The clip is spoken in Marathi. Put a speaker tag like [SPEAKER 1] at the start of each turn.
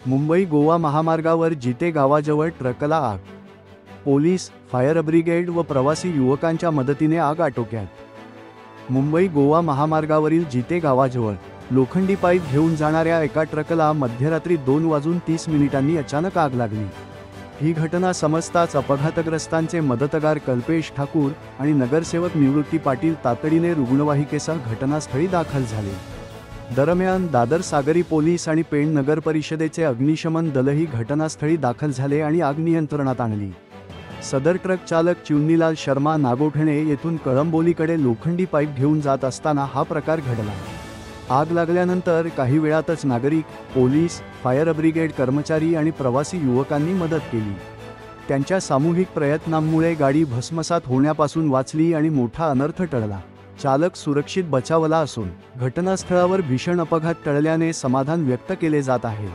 [SPEAKER 1] मुंबई गोवा महामार्गावर जिते गावाजवळ ट्रकला आग. पोलीस, फायर ब्रिगेड व प्रवासी युवकांच्या मदतीने आग आटोक्यात. मुंबई गोवा महामार्गावरील जिते गावाजवळ लोखंडी पाईप घेऊन जाणाऱ्या एका ट्रकला मध्यरात्री 2:30 अचानक आग लागली. ही घटना समजताच अपघातग्रस्तांचे मदतगार कल्पेश ठाकूर आणि नगरसेवक निवृत्ती पाटील तातडीने रुग्णवाहिकेसह घटनास्थळी दाखल झाले. दरम्यान दादर सागरी पोलीस आणि पेण नगर परिषदेचे अग्निशमन दलही घटनास्थळी दाखल झाले आणि आग नियंत्रणात आणली. सदर ट्रक चालक चुन्नीलाल शर्मा नागोठणे येथून कळंबोलीकडे लोखंडी पाईप घेऊन जात असताना हा प्रकार घडला. आग लागल्यानंतर काही वेळातच नागरिक, पोलीस, फायर ब्रिगेड कर्मचारी आणि प्रवासी युवकांनी मदत केली. त्यांच्या सामूहिक प्रयत्नांमुळे गाडी भस्मसात होण्यापासून वाचली आणि मोठा अनर्थ टळला. चालक सुरक्षित बचावला असून घटनास्थळावर भीषण अपघात टळल्याने समाधान व्यक्त केले जात आहे.